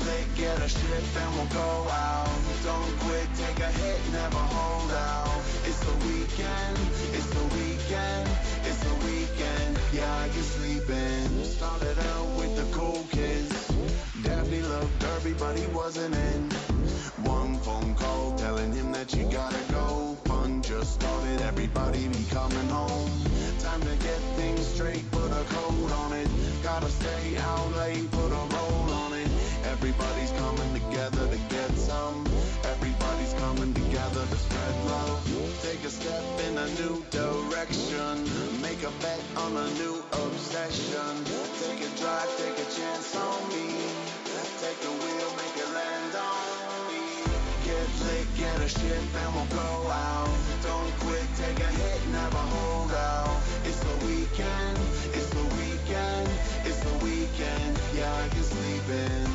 lit, get a ship and we'll go out. Don't quit, take a hit, never hold out. It's the weekend, it's the weekend, it's the weekend. Yeah, I can sleep in. Started out with the cool kids. Daphne looked derby, but he wasn't in. One phone call telling him that you gotta go. Fun just started, everybody be coming home. Time to get things straight, put a coat on it. Gotta stay out late, put a roll on it. Everybody's coming together to get some. Everybody's coming together to spread love. Take a step in a new direction. Make a bet on a new obsession. Take a drive, take a chance on me. Take the wheel, make it land on me. Get lit, get a ship and we'll go out. Don't quit, take a hit, never hold out. It's the weekend, it's the weekend, it's the weekend. Yeah, I can sleep in.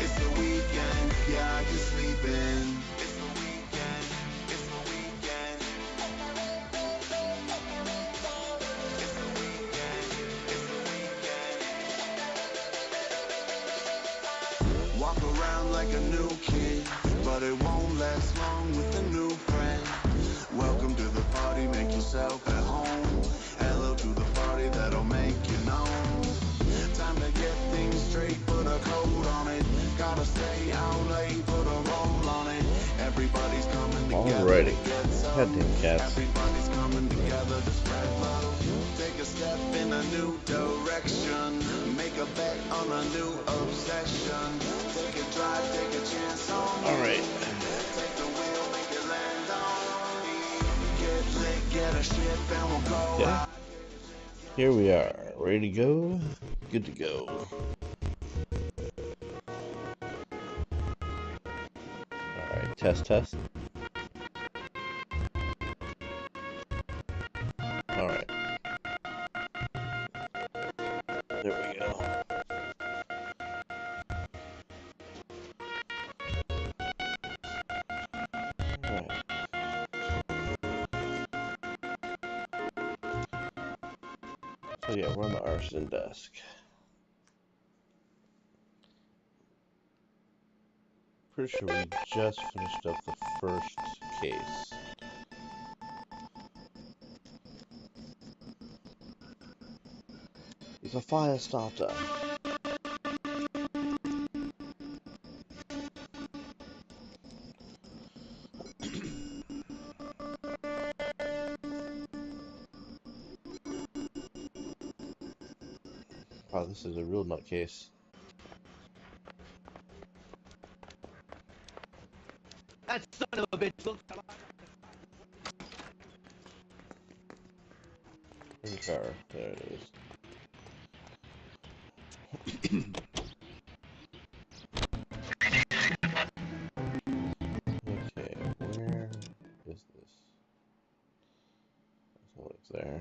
It's the weekend, yeah, I can sleep in. It's the weekend, it's the weekend. It's the weekend, it's the weekend. Walk around like a new kid, but it won't last long with a new friend. Welcome to the party, make yourself at home. Hello to the party that'll make you known. Time to get things straight, put a coat on it. Gotta stay out late, put a roll on it. Everybody's coming together. Alrighty. Goddamn cats. Everybody's coming together to spread love. Take a step in a new direction. Make a bet on a new obsession. Take a drive, take a chance on me. Alright. Take the wheel, make it land on me. Get lit, get a ship and we'll go out. Here we are, ready to go, good to go. Alright, test. Alright. There we go. Alright. So yeah, we're on the arson desk. Pretty sure we just finished up the first case. It's a fire starter. Wow, this is a real nutcase. That son of a bitch looks alive. In the car. There it is. Okay, where is this? So it's there.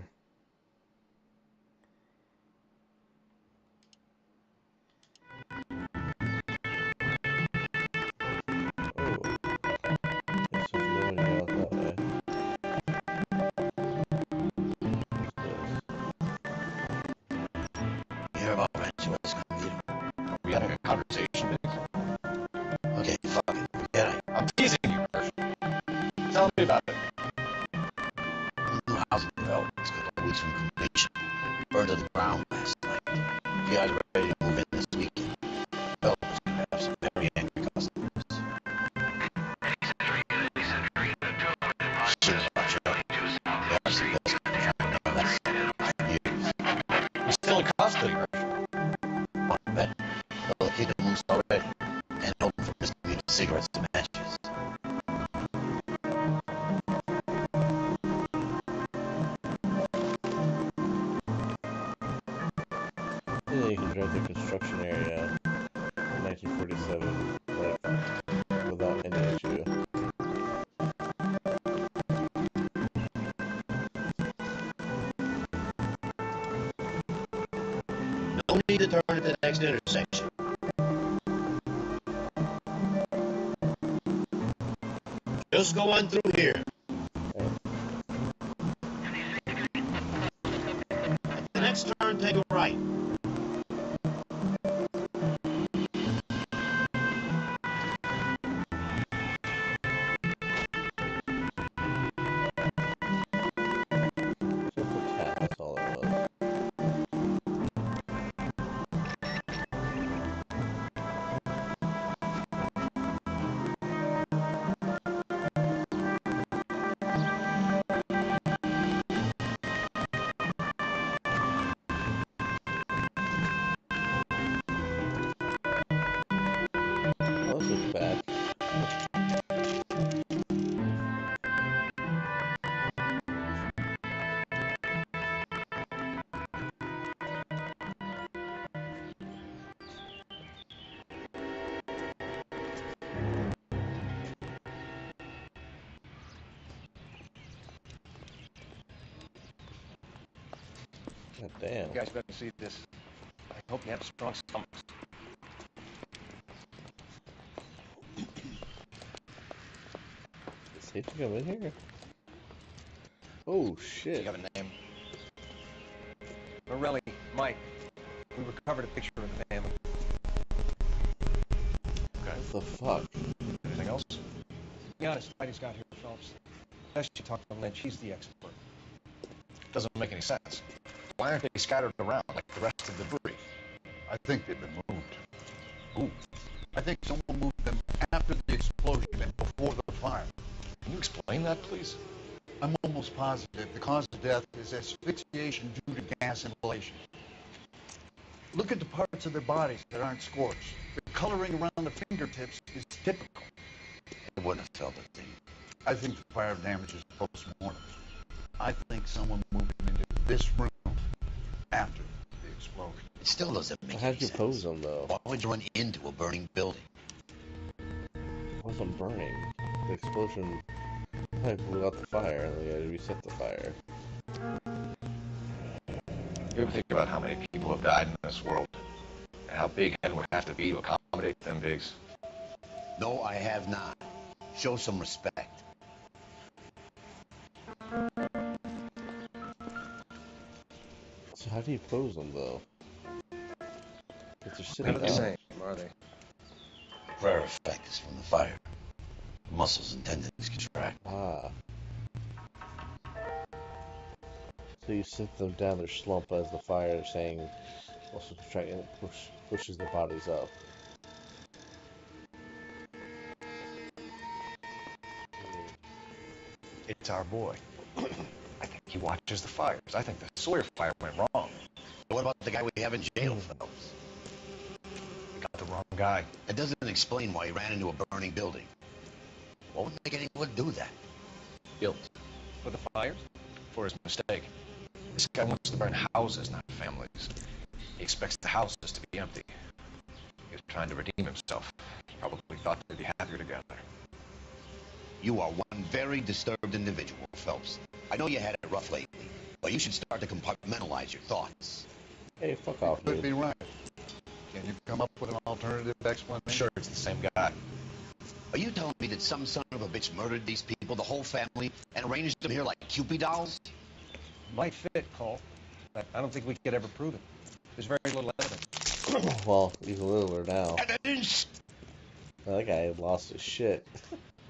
Tell me about it. New housing development's got a weeks from completion. Burned to the ground last night. You guys are ready to move in this weekend. Developers could have some very angry customers. Shit, watch out. That's the best thing happened in the last 5 years. You're still in custody, right? One bet. Well, the kid moves already. And open for misdemeanor cigarettes and matches. Yeah, you can drive the construction area in 1947 without any issue. No need to turn at the next intersection. Just go on through here. God damn. You guys better see this. I hope you have strong stomachs. Is it safe to come in here? Oh, Do shit. you have a name? Morelli, Mike. We recovered a picture of the family. Okay. What the fuck? Anything else? Be honest, I just got here, Phelps. Best you talk to Lynch, he's the expert. Doesn't make any sense. Why aren't they scattered around like the rest of the debris? I think they've been moved. Ooh. I think someone moved them after the explosion and before the fire. Can you explain that, please? I'm almost positive the cause of death is asphyxiation due to gas inhalation. Look at the parts of their bodies that aren't scorched. The coloring around the fingertips is typical. I wouldn't have felt a thing. I think the fire damage is post-mortem. I think someone moved them into this room after the explosion. It still doesn't make any How'd you sense. pose them, though? Why would you run into a burning building? It wasn't burning. The explosion probably blew out the fire, and they had to reset the fire. You ever think about how many people have died in this world? And how big heaven would have to be to accommodate them bigs? No, I have not. Show some respect. So how do you pose them, though? If they're sitting None of the up. same, are they? Prayer effect is from the fire. Muscles and tendons contract. Ah. So you sit them down their slump as the fire is saying, also try and pushes their bodies up. It's our boy. I think he watches the fires. I think the Sawyer fire went wrong. What about the guy we have in jail, Phelps? We got the wrong guy. That doesn't explain why he ran into a burning building. What would make anyone do that? Guilt. For the fires? For his mistake. This guy wants to burn houses, not families. He expects the houses to be empty. He was trying to redeem himself. Probably thought they'd be happier together. You are one very disturbed individual, Phelps. I know you had it rough lately, but you should start to compartmentalize your thoughts. Hey, fuck off, Could dude. be right. Can you come up with an alternative explanation? I'm sure it's the same guy. Are you telling me that some son of a bitch murdered these people, the whole family, and arranged them here like Cupid dolls? Might fit, Cole, but I don't think we could ever prove it. There's very little evidence. Well, even littler now. Evidence! That guy had lost his shit.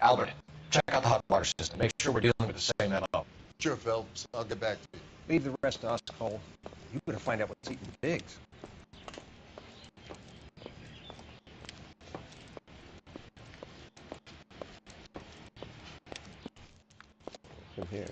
Albert, check out the hot water system. Make sure we're dealing with the same MO. Sure, Phelps. I'll get back to you. Leave the rest to us, Cole. You better find out what's eating pigs. From here.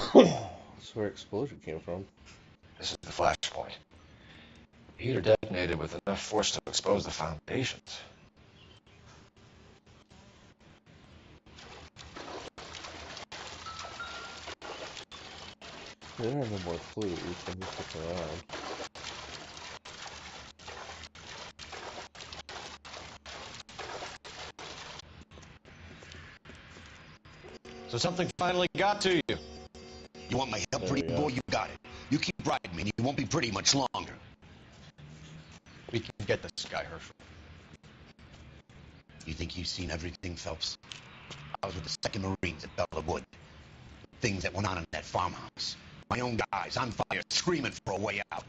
That's where explosion came from. This is the flashpoint. The heater detonated with enough force to expose the foundations. There are no more clues, so he's sticking around. So something finally got to you. You want my help, There pretty we go. boy? You got it. You keep riding me, and you won't be pretty much longer. We can get this guy, Herschel. You think you've seen everything, Phelps? I was with the 2nd Marines at Bella Wood. Things that went on in that farmhouse. My own guys on fire, screaming for a way out.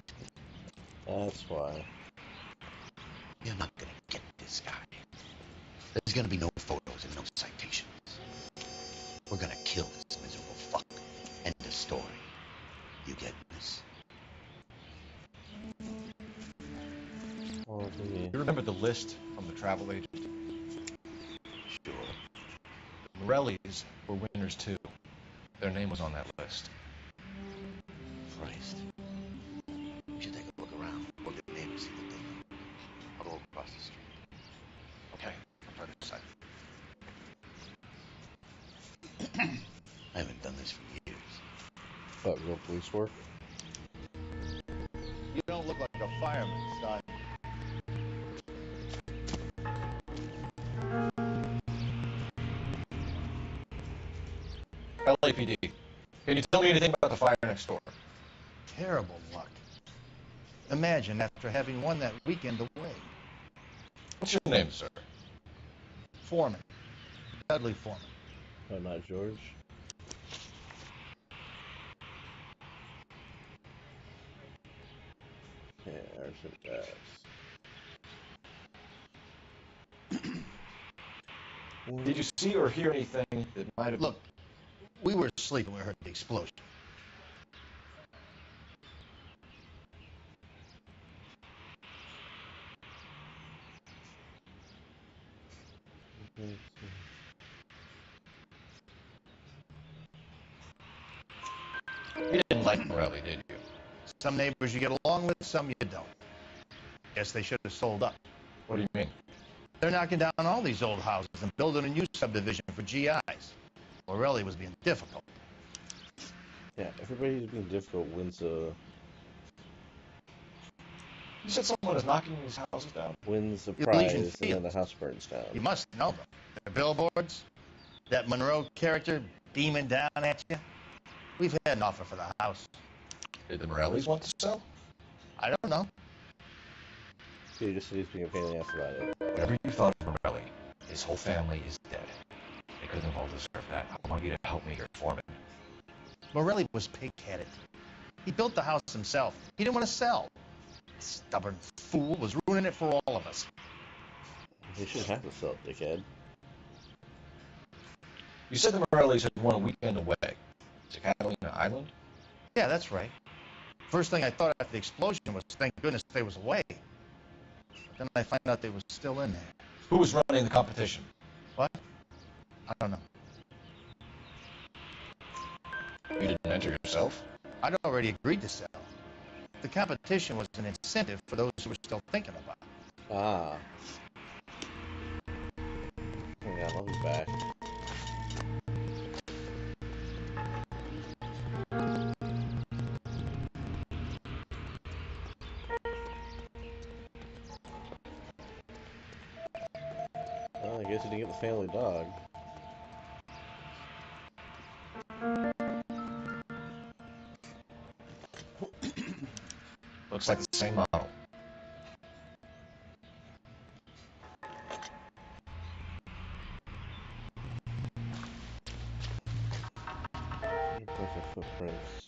That's why. You're not gonna get this guy. There's gonna be no photos and no citations. We're gonna kill this miserable fuck. End of story. You get this? Well, You remember the list from the travel agent? Sure. Morelli's were winners too. Their name was on that list. Christ. We should take a look around. Look at the neighbors, see what they know. I'll go across the street. Okay, I'll try to decide. What, real police work? You don't look like a fireman, son. LAPD, can you tell me anything about the fire next door? Terrible luck. Imagine after having won that weekend away. What's your name, sir? Foreman. Dudley Foreman. Oh, not George? Yeah, arson deaths. Did you see or hear anything that might have... Look, we were asleep when we heard the explosion. You didn't like Morelli, did you? Some neighbors you get along with, some you don't. Guess they should have sold up. What do you mean? They're knocking down all these old houses and building a new subdivision for GIs. Morelli was being difficult. Yeah, everybody who's being difficult wins a You said someone is knocking these houses down? wins a Elysian prize, and then Fields. the house burns down. You must know them. Their billboards, that Monroe character beaming down at you. We've had an offer for the house. Did the Morellis want to sell? I don't know. He just said he's being a pain in the ass about it. Whatever you thought of Morelli, his whole family is dead. They couldn't have all deserved that. I want you to help me, your foreman. Morelli was pig-headed. He built the house himself. He didn't want to sell. Stubborn fool was ruining it for all of us. He shouldn't have to sell it, dickhead. You said the Morellis had won a weekend away to Catalina Island? Yeah, that's right. First thing I thought after the explosion was, thank goodness they was away. But then I found out they was still in there. Who was running the competition? What? I don't know. You didn't enter yourself? I'd already agreed to sell. The competition was an incentive for those who were still thinking about it. Ah. Hang on, I'll be back. Well, I guess you didn't get the family dog. Looks like the same model. Impressive footprints.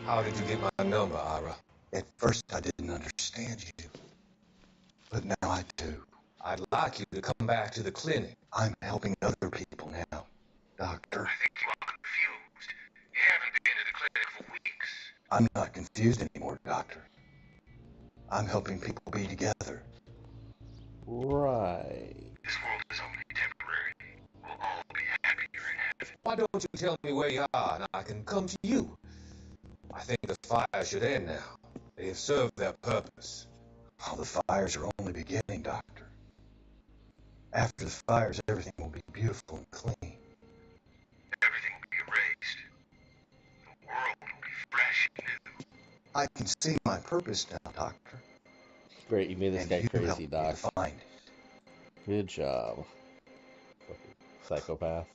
How did you get my number, Ira? At first I didn't understand you, but now I do. I'd like you to come back to the clinic. I'm helping other people now, Doctor. I think you are confused. You haven't been to the clinic for weeks. I'm not confused anymore, Doctor. I'm helping people be together. Right. This world is only temporary. We'll all be happier in heaven. Why don't you tell me where you are and I can come to you? I think the fire should end now. They have served their purpose. Oh, the fires are only beginning, Doctor. After the fires, everything will be beautiful and clean. Everything will be erased. The world will be fresh and new. I can see my purpose now, Doctor. Great, you made this And guy you crazy, helped me Doc. to find it. Good job. Fucking psychopath.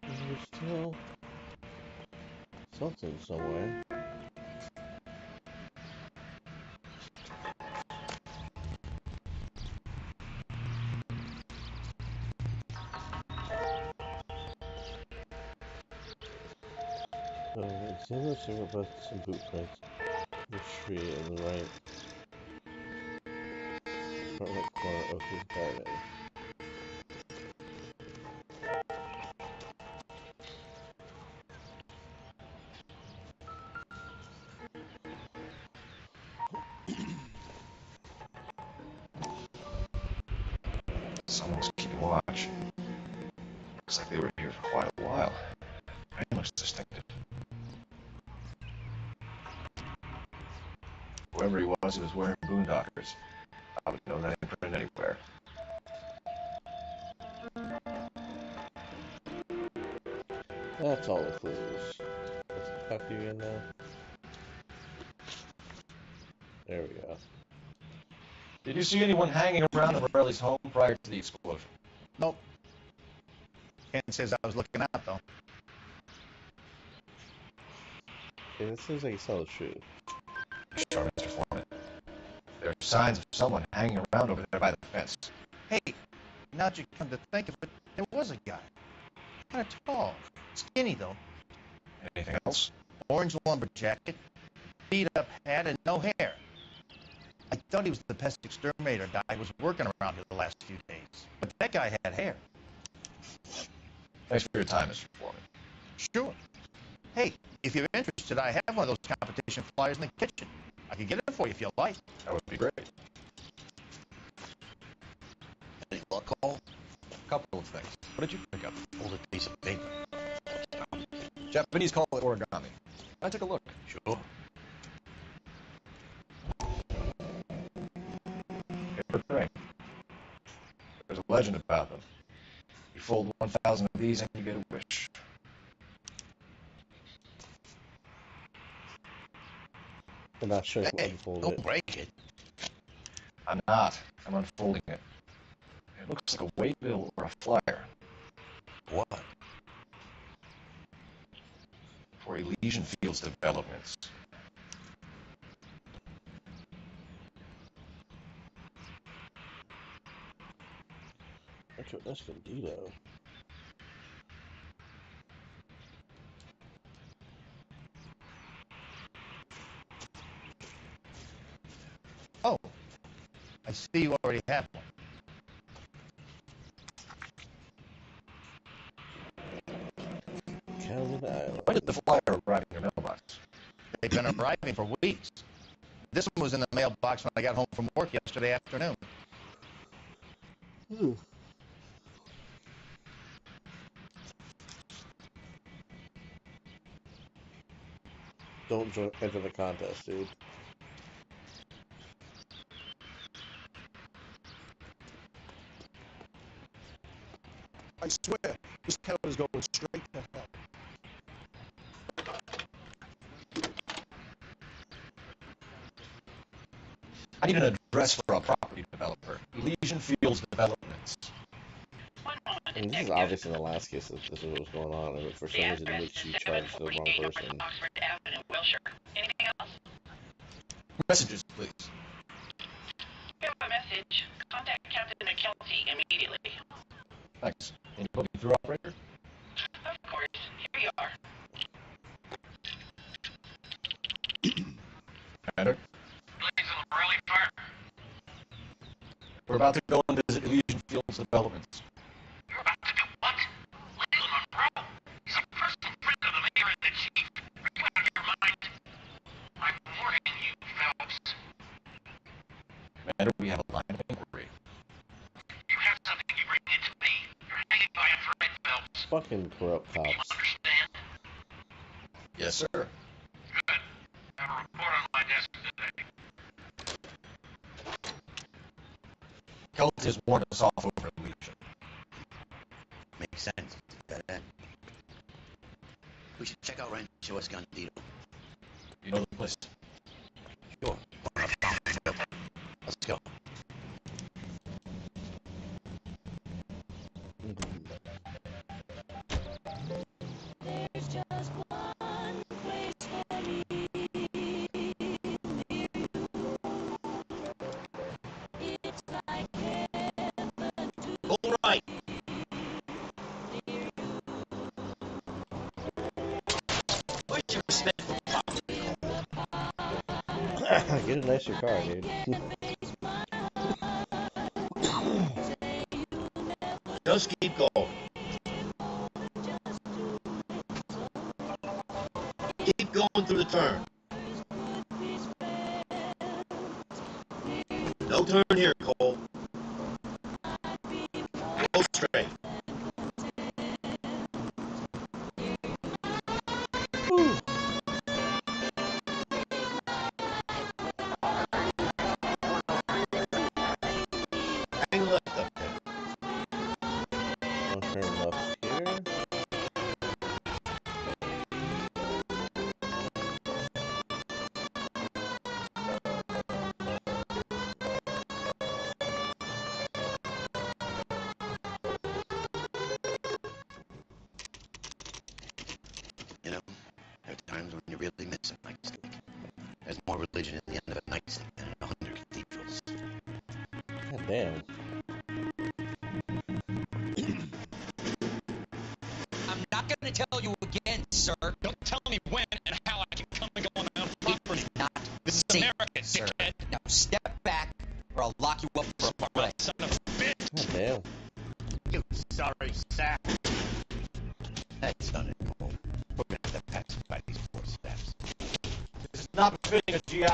There's still something somewhere. So, examine the cigarette butts and boot prints. The street on the right. Front right corner of his garden. Someone's keeping watch. Looks like they were here for quite a while. It looks distinctive. Whoever he was wearing boondockers. I would know that ain't printed anywhere. That's all the clues. Let's talk to you again now. There we go. Did you see anyone hanging around the Morelli's home prior to the explosion? Nope. Ken says I was looking out, though. Okay, this seems like it's telling the truth. Sure, Mr. Foreman. There are signs of someone hanging around over there by the fence. Hey, now that you come to think of it, there was a guy. Kind of tall. Skinny, though. Anything else? Orange lumber jacket, beat-up hat, and no hair. I thought he was the pest exterminator guy who was working around here the last few days. But that guy had hair. Thanks for your time, Mr. Foreman. Sure. Hey, if you're interested, I have one of those competition flyers in the kitchen. I could get it for you if you like. That would be great. Any luck, Cole? A couple of things. What did you pick up? Hold a piece of paper. Japanese call it origami. I took a look. Sure. Paper crane. There's a legend about them. You fold 1,000 of these and you get a wish. I'm not sure if Hey, we'll unfold don't it. break it. I'm not. I'm unfolding it. It looks like a waybill or a flyer What? for Elysian Fields developments. That's Escondido. Oh, I see you already have one. Calvin Island. When did the flyer arrive in your mailbox? They've been arriving for weeks. This one was in the mailbox when I got home from work yesterday afternoon. Don't enter the contest, dude. I swear, this town is going straight to hell. I need an address for a property developer. Elysian Fields Developments. I mean, this is obvious in the last case that this is what was going on, but for some reason it makes you charge the wrong person. Messages, please. You have a message. Contact Captain McKelty immediately. Thanks. Can you put me through, operator? Of course. Here you are. Commander? Blaze of the Morelli fire. We're about to go and visit Elysian Fields Developments. You're about to do what? Leland Monroe? He's a personal friend of the mayor and the chief. Are you out of your mind? I'm warning you, Phelps. Commander, we have a line of inquiry. You have something, you bring it to me. You're hanging by a thread, Phelps. Fucking corrupt You cops. understand? Yes, sir. Good. Have a report on my desk today. Kelty has warned us off over Elysian. Makes sense. That end. We should check out Rancho Escondido. You know the place? Sure. Let's go. All right. Where's your respect for property? Get a nicer car, dude. Just keep going. Keep going through the turn. No turn here, Cole. Go straight. Woo. Hang left up there. I'll turn left here. You know, there are times when you really miss a nightstick. There's more religion at the end of a nightstick than in 100 cathedrals. God damn. I'm not going to tell you again, sir. Don't tell me when and how I can come and go on my own property. Not This is safe, America, sir. dickhead. Now step back, or I'll lock you up for a play. Son of a bitch. God damn. You sorry sack. That's done it, Cole. We're gonna have to pass by these 4 steps. This is not befitting a GI.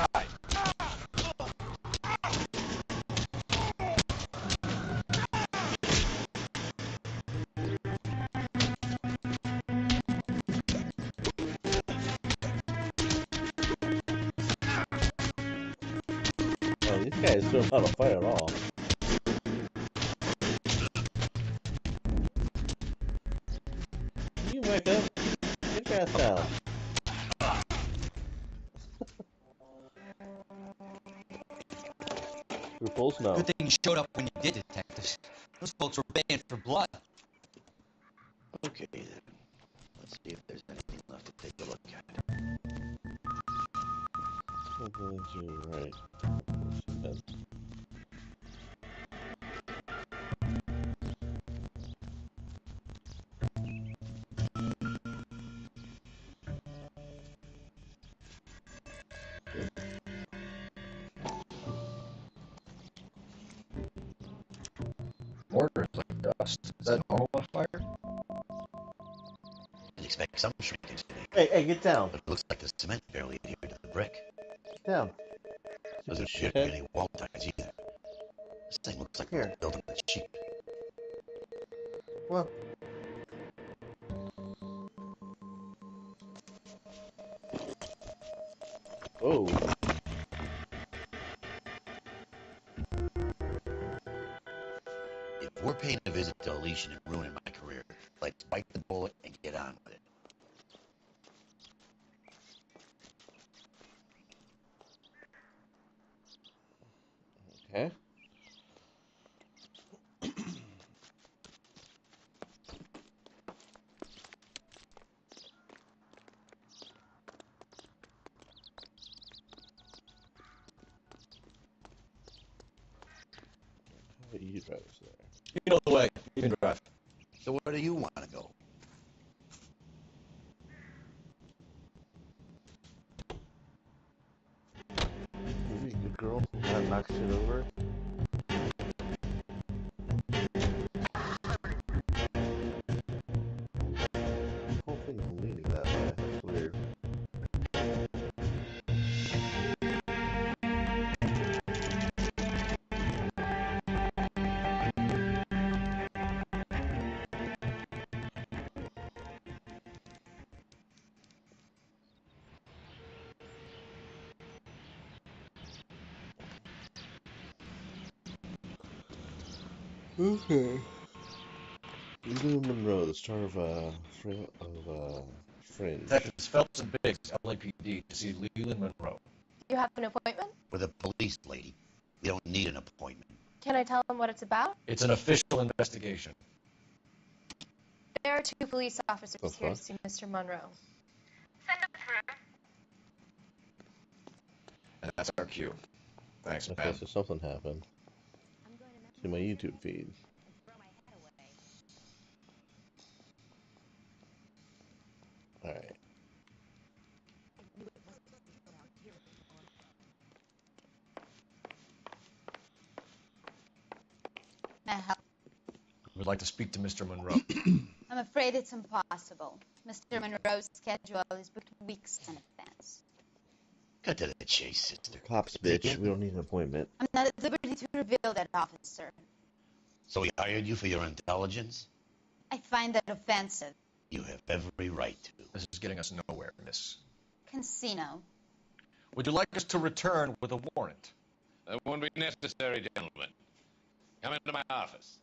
Oh, these guys don't know how to fight at all. You back up. Get your ass down. Your pulse now. Good thing you showed up when you did, detectives. Those folks were baying for blood. Okay, then. Let's see if there's anything left to take a look at. Something to right. Then. Mortar is like dust. Is that normal on fire? I'd expect some shrinkage today, Hey, get down. but it looks like the cement barely adhered to the brick. Get down. Doesn't appear to be any wall ties either. This thing looks like Here. it's built in cheap. Well. Oh. If we're paying a visit to Alicia and ruining my career, let's bite the bullet and get on with it. Okay. How about you drive us there? You know the way. You can drive. So where do you want to go? You be a good girl. Not knock shit over. The whole thing's leaning that way. That's weird. Okay. Leland Monroe, the star of Fringe. Detectives Phelps and Biggs, LAPD, to see Leland Monroe. You have an appointment? With a police lady. We don't need an appointment. Can I tell him what it's about? It's an official investigation. There are 2 police officers The here to fuck? see Mr. Monroe. Send them through. And that's our cue. Thanks, Okay, man. so something happened. See my YouTube feed. Alright. I help? We'd like to speak to Mr. Monroe. I'm afraid it's impossible. Mr. Monroe's schedule is booked weeks in advance. Cut to the chase, sister. Cops, bitch. We don't need an appointment. I'm not at liberty to reveal that, officer. So he hired you for your intelligence? I find that offensive. You have every right to. This is getting us nowhere, miss. Casino. Would you like us to return with a warrant? That won't be necessary, gentlemen. Come into my office.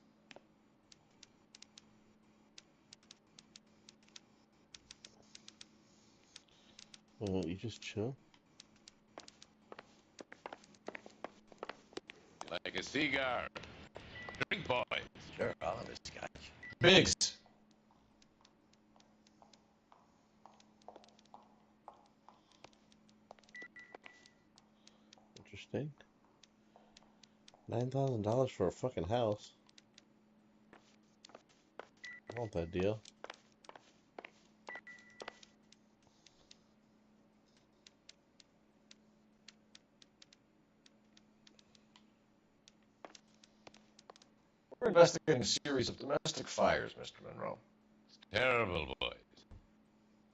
Well, you just chill. Like a cigar. Drink, boys. Sure, all of this scotch. Biggs. Interesting. $9,000 for a fucking house. I want that deal. We're investigating a series of domestic fires, Mr. Monroe. It's terrible, boys.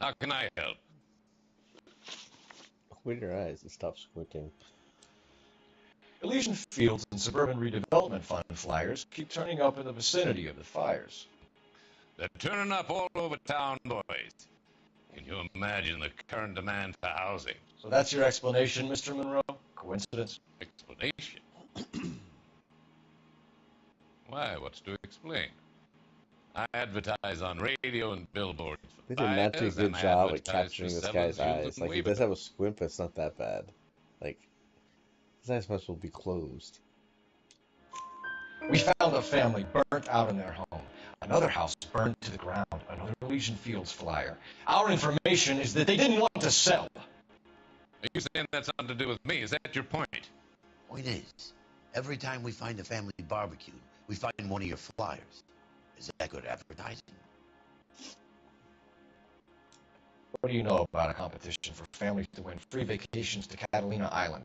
How can I help? Open your eyes and stop squinting. Elysian Fields and Suburban Redevelopment Fund flyers keep turning up in the vicinity of the fires. They're turning up all over town, boys. Can you imagine the current demand for housing? So that's your explanation, Mr. Monroe? Coincidence? Explanation? Why, what's to explain? I advertise on radio and billboards for They did not do a fires, good and I job at advertise capturing for this Seventh guy's Fields eyes. and Like, he does have a squint, but it's not that bad. Like, his eyes must well be closed. We found a family burnt out in their home. Another house burned to the ground. Another Elysian Fields flyer. Our information is that they didn't want to sell. Are you saying that's something to do with me? Is that your point? Point is, every time we find a family barbecue, we find one of your flyers. Is that good advertising? What do you know about a competition for families to win free vacations to Catalina Island?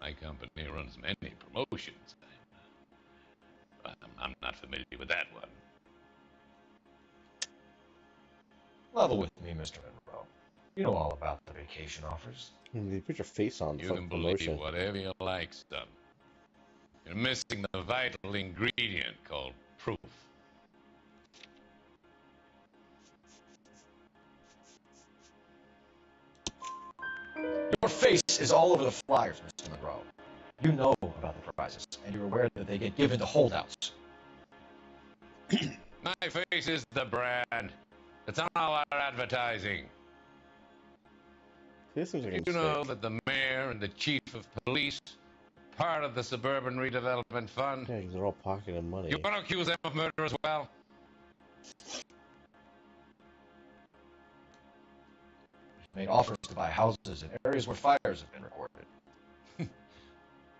My company runs many promotions. I'm not familiar with that one. Level with me, Mr. Monroe. You know all about the vacation offers. You put your face on the You fucking can promotion. believe whatever you like, son. You're missing the vital ingredient called proof. Your face is all over the flyers, Mr. Monroe. You know about the prizes, and you're aware that they get given to holdouts. My face is the brand. It's on all our advertising. This seems like a You mistake. know that the mayor and the chief of police are part of the Suburban Redevelopment Fund. Yeah, because they're all pocketing money. You want to accuse them of murder as well? Made offers to buy houses in areas where fires have been recorded.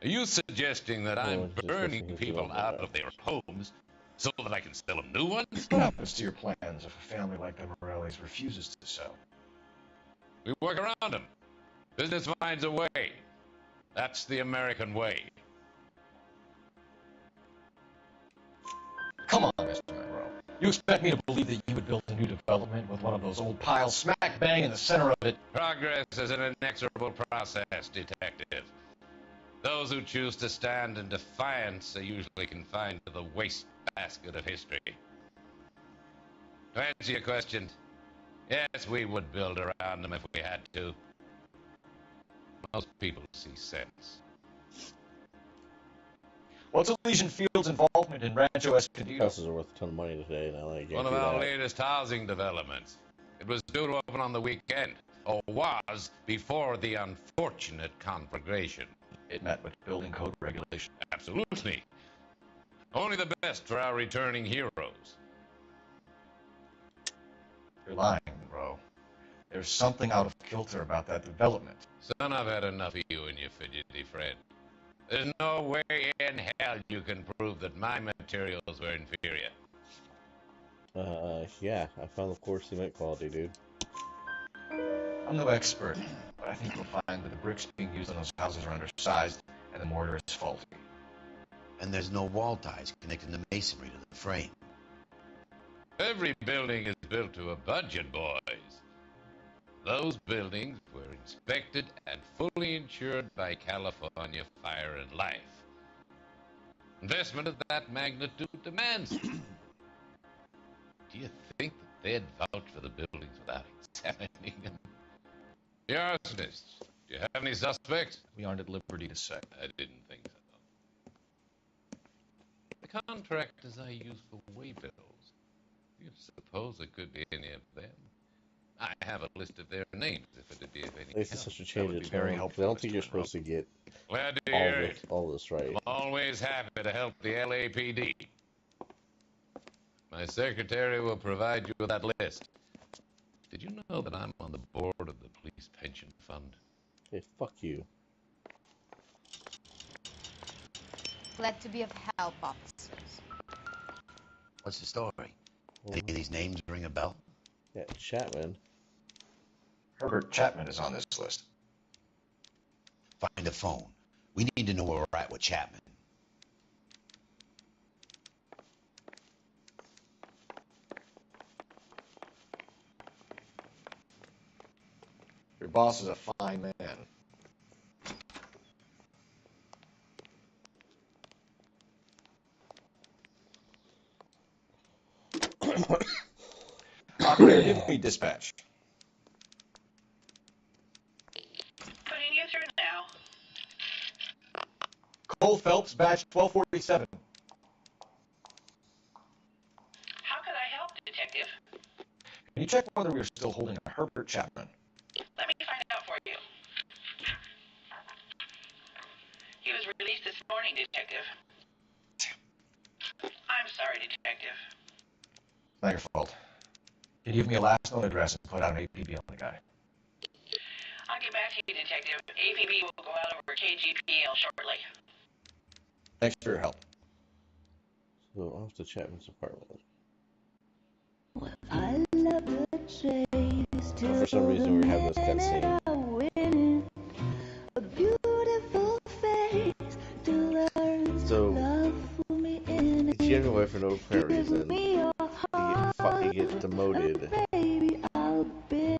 Are you suggesting that I'm just burning listening to people them, out right. of their homes so that I can sell them new ones? What happens to your plans if a family like the Morellis refuses to sell? We work around them. Business finds a way. That's the American way. Come on, Mr. Monroe. You expect me to believe that you would build a new development with one of those old piles smack bang in the center of it? Progress is an inexorable process, detective. Those who choose to stand in defiance are usually confined to the wastebasket of history. To answer your question, yes, we would build around them if we had to. Most people see sense. What's Elysian Fields' involvement in Rancho Escondido? Houses are worth a ton of money today, and I like One of our latest housing developments. It was due to open on the weekend, or was before the unfortunate conflagration. It met with building code regulation. Absolutely. Only the best for our returning heroes. You're lying, Monroe. There's something out of kilter about that development. Son, I've had enough of you and your fidgety friend. There's no way in hell you can prove that my materials were inferior. Yeah, I found the core cement quality, dude. I'm no expert, but I think you'll find that the bricks being used on those houses are undersized and the mortar is faulty. And there's no wall ties connecting the masonry to the frame. Every building is built to a budget, boys. Those buildings were inspected and fully insured by California Fire and Life. Investment of that magnitude demands it. Do you think that they'd vouch for the buildings without examining them? The arsonists, do you have any suspects? We aren't at liberty to say. I didn't think so. The contractors I use for way bills, do you suppose it could be any of them? I have a list of their names if it'd be of any This is help. such a change of very tone. helpful, I don't think Mr. you're supposed to get Glad to hear it. all this right. I'm always happy to help the LAPD. My secretary will provide you with that list. Did you know that I'm on the board of the police pension fund? Hey, fuck you. Glad to be of help, officers. What's the story? Any of these names ring a bell? Yeah, Chapman. Herbert Chapman is on this list. Find a phone. We need to know where we're at with Chapman. Your boss is a fine man. Operator, give me dispatch. Putting you through now. Cole Phelps, badge 1247. How could I help, Detective? Can you check whether we are still holding a Herbert Chapman? Let me find out for you. He was released this morning, Detective. I'm sorry, Detective. Not your fault. Can you give me a last known address and put out an APB on the guy? I'll get back to you, Detective. APB will go out over KGPL shortly. Thanks for your help. So off to Chapman's apartment. For some reason, we're having this cutscene. So, if you have a wife for no apparent reason, you get demoted,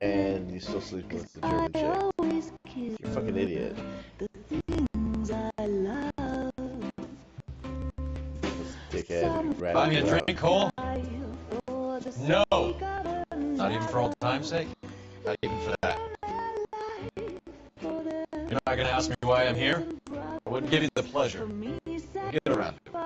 and you still sleep with the German chick. You're a fucking idiot. This dickhead rat. Buy me a drink, Cole? No! Not even for old time's sake? Not even for that. You're not gonna ask me why I'm here? I wouldn't give you the pleasure. Get around to it.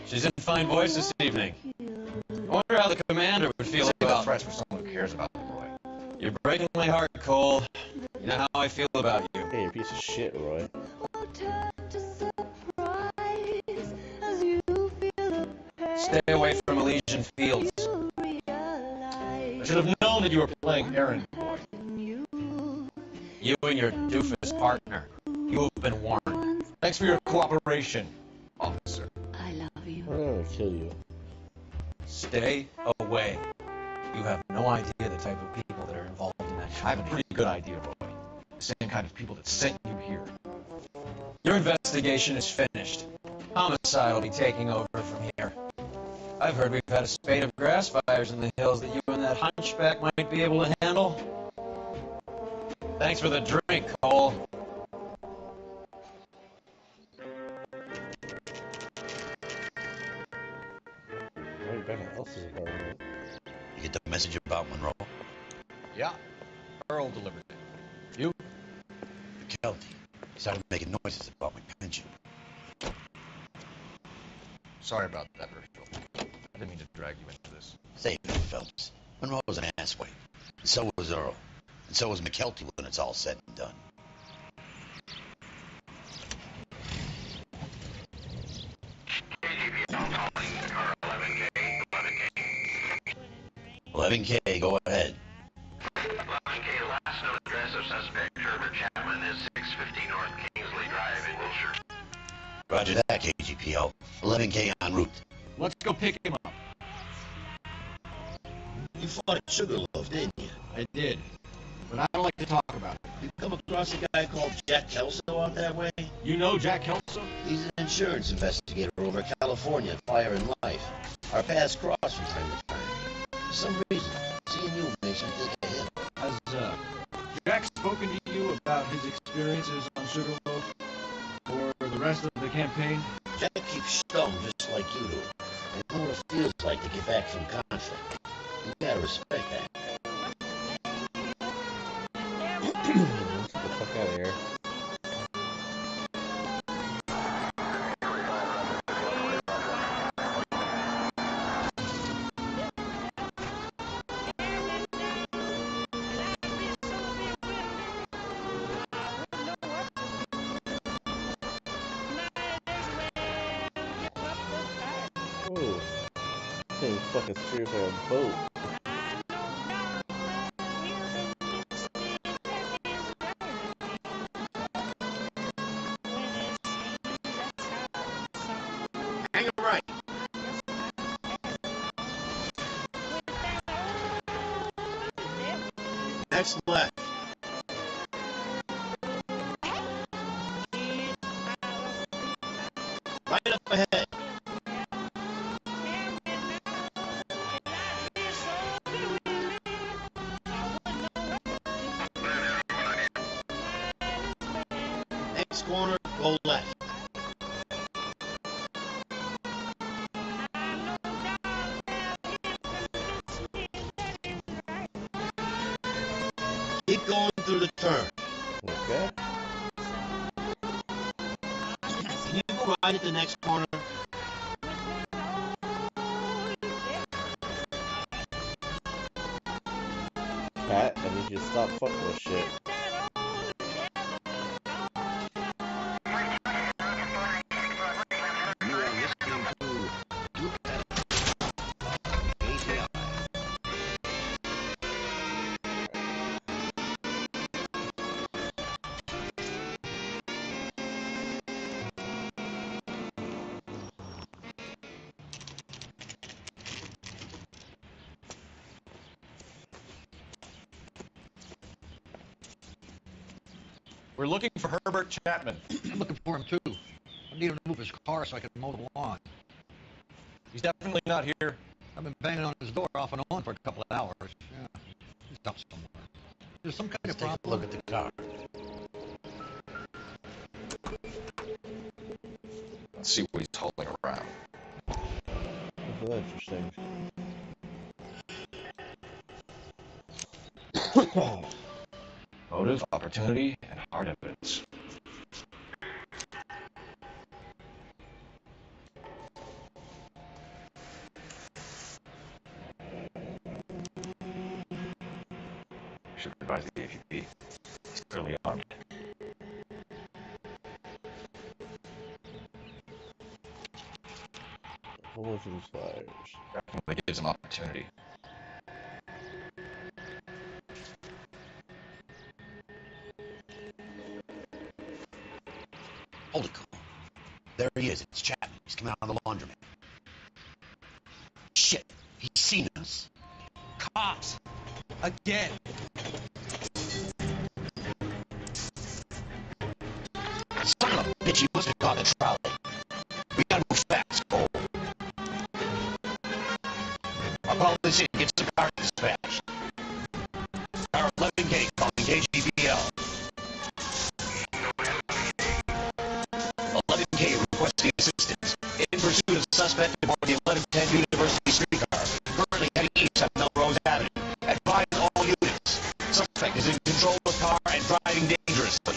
She's in fine voice this evening. I wonder how the commander would feel about threats for someone who cares about the boy. You're breaking my heart, Cole. You know how I feel about you. Hey, you piece of shit, Roy. Stay away from Elysian Fields. I should have known that you were playing errand boy. You and your doofus partner. You have been warned. Thanks for your cooperation, officer. I'm gonna kill you. Stay away. You have no idea the type of people that are involved in that. I have a pretty good idea, Roy. The same kind of people that sent you here. Your investigation is finished. Homicide will be taking over from here. I've heard we've had a spate of grass fires in the hills that you and that hunchback might be able to handle. Thanks for the drink, Cole. Right back at Elsa's apartment. You get the message about Monroe? Yeah. Earl delivered it. You? McKelty. He started making noises about my pension. Sorry about that, Virgil. I didn't mean to drag you into this. Save it, Phelps. Monroe was an asswipe. And so was Earl. And so was McKelty when it's all said and done. Car 11K, 11K, go ahead. 11K, last known address of suspect Herbert Chapman is 650 North Kingsley Drive in Wilshire. Roger that, KGPL. 11K en route. Let's go pick him up. You fought Sugarloaf, didn't you? I did. but I don't like to talk about it. You come across a guy called Jack Kelso out that way? You know Jack Kelso? He's an insurance investigator over California, Fire and Life. Our paths cross from time to time. For some reason, seeing you makes me think of him. Has Jack spoken to you about his experiences on Sugarloaf or the rest of the campaign? Jack keeps stoned just like you do. I know what it feels like to get back from conflict. You gotta respect that. Let's get the fuck out of here. Whoa. This thing fucking steers like a boat. Hang it right. Next left. Right up ahead. Next corner, go left. Keep going through the turn. Okay. Can you go right at the next corner? Pat, I need you to stop fucking with shit. You are listening to ATI. We're looking for Herbert Chapman. I'm looking for him too. I need him to move his car so I can mow the lawn. He's definitely not here. I've been banging on his door off and on for a couple of hours. Yeah, he's up somewhere. There's some kind Let's of take a problem. look at the car. Let's see what he's holding around. That's interesting. Motive, opportunity, and hard evidence. Should advise the AVP. He's clearly armed. Whole bunch of these flyers. Definitely gives him opportunity. Hold it, Cole. There he is. It's Chapman. He's coming out of the laundromat. Shit. He's seen us. Cops! Again! Son of a bitch, he must have caught the trolley. We gotta move fast, Cole. I'll call this in. Get some car dispatched. Car 11K calling KGPL. 11K requesting assistance. In pursuit of suspect aboard the 1110 University streetcar. Currently heading east on Melrose Avenue. Advise all units. Suspect is in control of the car and driving dangerously.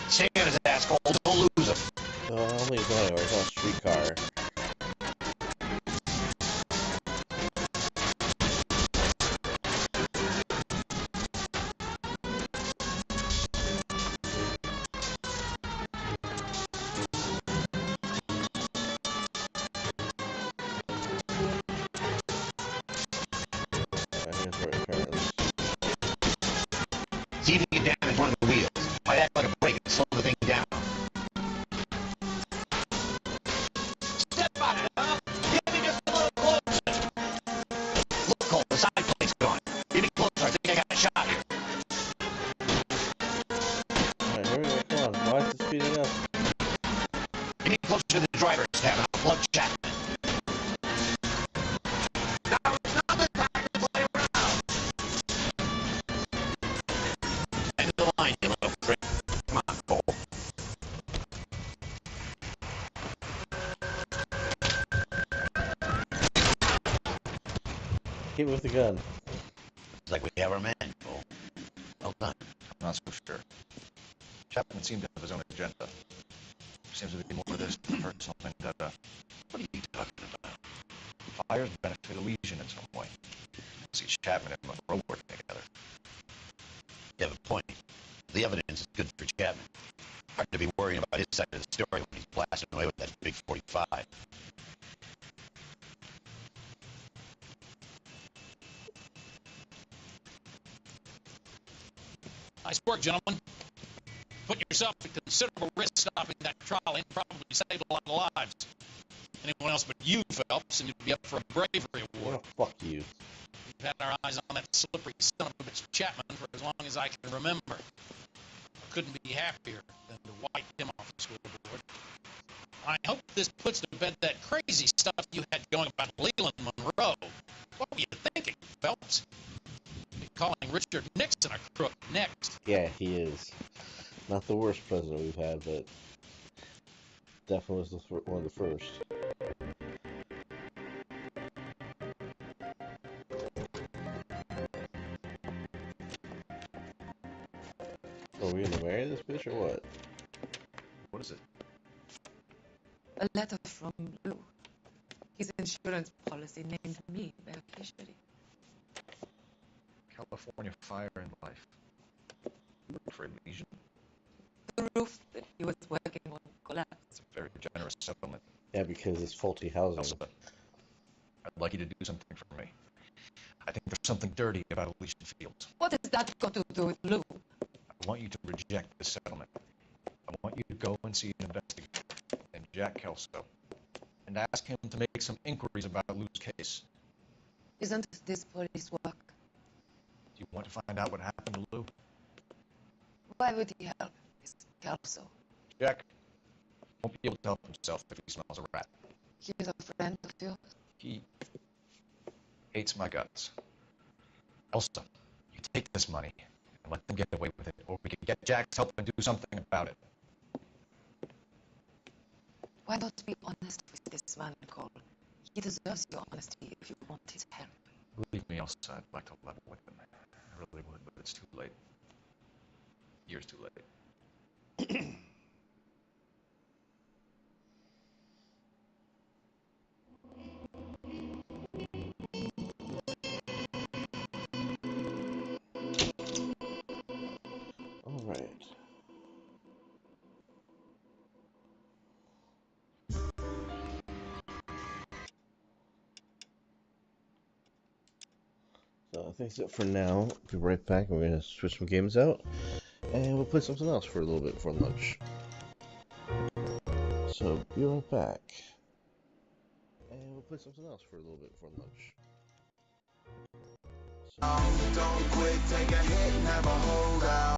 Stay on his ass, Cole. Don't lose him. I don't think he's going anywhere. He's on a streetcar. Here's where it turns. Hit me with the gun. It's like we have our man, Cole. Well done. I'm not so sure. Chapman seemed to have his own agenda. Seems to be more of this than a personal vendetta. What are you talking about? Fires benefit a legion in some way. See Chapman and Monroe working together. You have a point. The evidence is good for Chapman. Hard to be worrying about his side of the story when he's blasting away with that big 45. Nice work, gentlemen. Put yourself at considerable risk stopping that trolley and probably saved a lot of lives. Anyone else but you, Phelps, seem to be up for a bravery award. Oh, fuck you. We've had our eyes on that slippery son of a bitch Chapman for as long as I can remember. Couldn't be happier than to wipe him off the scoreboard. I hope this puts to bed that crazy stuff you had going about Leland Monroe. What were you thinking, Phelps? You're calling Richard Nixon a crook next. Yeah, he is. Not the worst president we've had, but definitely was one of the first. Are we gonna marry this bitch or what? What is it? A letter from Lou. His insurance policy named me beneficiary. California Fire and Life. For a legion. The roof that he was working on collapsed. It's a very generous settlement. Yeah, because it's faulty housing. Elsa, I'd like you to do something for me. I think there's something dirty about Elysian Fields. What has that got to do with Lou? I want you to reject the settlement. I want you to go and see an investigator named Jack Kelso and ask him to make some inquiries about Lou's case. Isn't this police work? Do you want to find out what happened to Lou? Why would he help Miss Kelso? Jack won't be able to help himself if he smells a rat. He's a friend of yours. He hates my guts. Elsa, you take this money and let them get away with it, or we can get Jack's help and do something about it. Why not be honest with this man, Cole? He deserves your honesty if you want his help. Believe me, Elsa, I'd like to level with him. I really would, but it's too late. Years too late. All right. So I think that's it for now. Be right back. We're gonna switch some games out, and we'll play something else for a little bit before lunch. So be right back, and we'll play something else for a little bit before lunch. Don't quit, take a hit, never hold